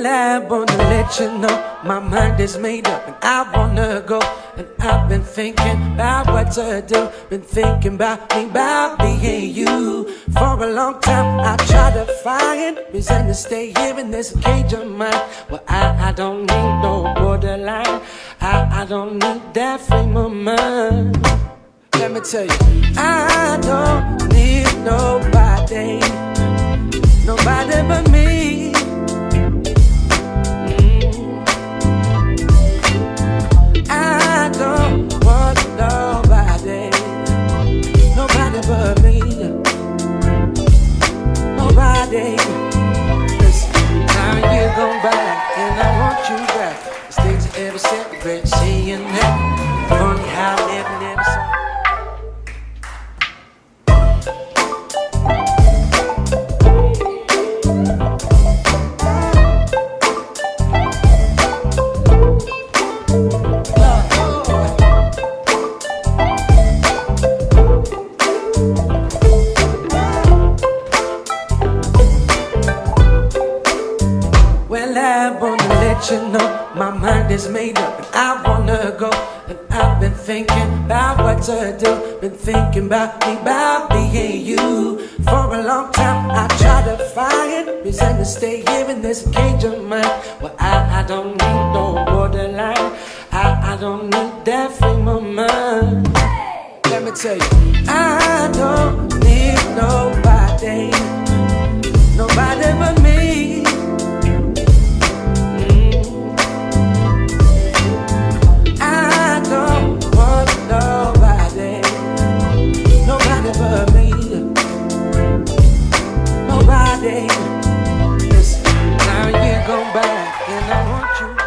I wanna let you know my mind is made up and I wanna go. And I've been thinking about what to do. Been thinking about being you. For a long time I tried to find reason to stay here in this cage of mine. Well, I don't need no borderline. I don't need that frame of mind. Let me tell you, I don't need nobody, nobody but me. I don't want nobody, nobody but me. Nobody. Listen, now you gone back and I want you back. Mistakes I ever said, regret saying that. Funny how I never saw. You know, my mind is made up and I wanna go. And I've been thinking about what to do. Been thinking about being you. For a long time I tried to find reason to stay here in this cage of mine. Well, I don't need no borderline. I don't need that frame of mind. Let me tell you, I don't need nobody, nobody but me. Nobody, nobody but me. Nobody. Listen, now you go back and I want you back.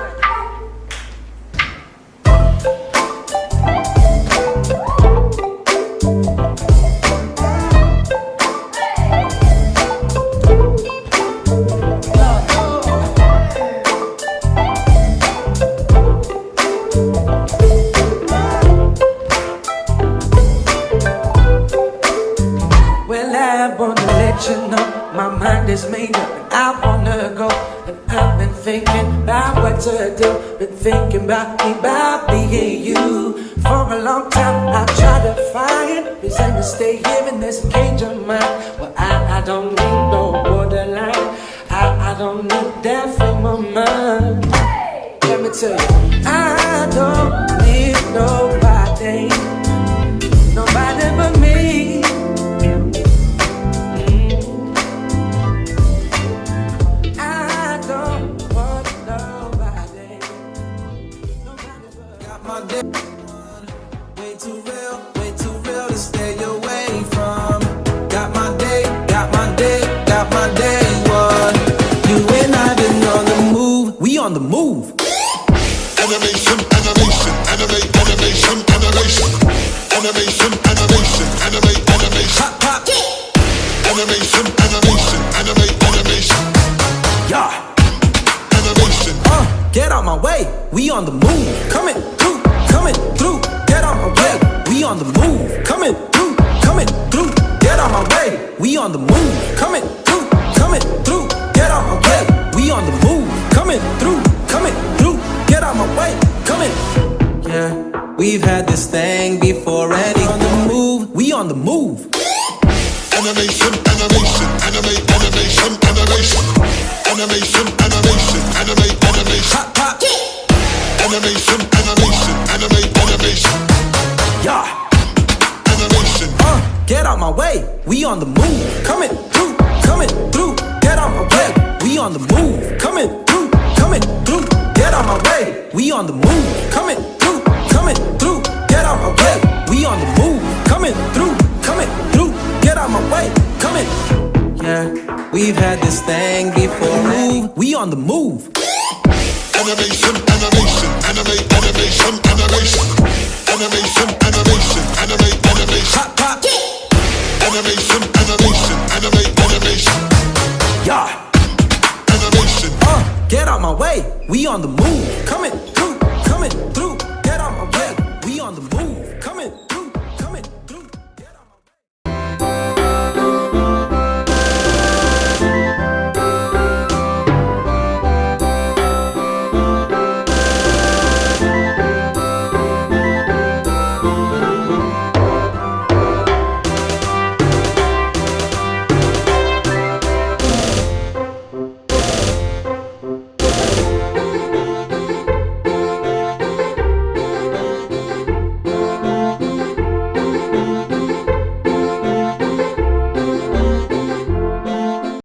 You know, my mind is made up and I wanna go. And I've been thinking about what to do. Been thinking about being you. For a long time I tried to find reason to stay here in this cage of mine. Well, I don't need no borderline. I don't need that frame of mind. Let me tell you, I don't need nobody, nobody but me. Way too real to stay away from. Got my day one. You and I been on the move, we on the move. Animation, animation, animate, animation, animation. Animation, animation, animate, animation. Pop, pop. Animation, animation, animate, animation. Yeah. Animation. Get out my way, we on the move. Coming through, get out my way. We on the move, coming through, get out my way. We on the move, coming through, get out my way. We on the move, coming through, get out my way, coming. Yeah, we've had this thing before and on the move, we on the move. Animation, animation, animate, animation, animation. Animation, animation, animate, animation. Pop, pop. Animation, animation, animate, animation. Yeah. Animation. Get out my way, we on the move. Coming through, get out my way. We on the move. Coming through, get out my way. We on the move. Coming through, get out my way. We on the move. Coming through, get out my way. Coming. Yeah, we've had this thing before. Move, we on the move. Animation, animation, animate, animation, animation. Animation, animation, animate, animation. Pop, pop. Animation, animation, animate, animation. Yeah. Animation. Get out my way, we on the move. Coming through, get out my way. We on the move.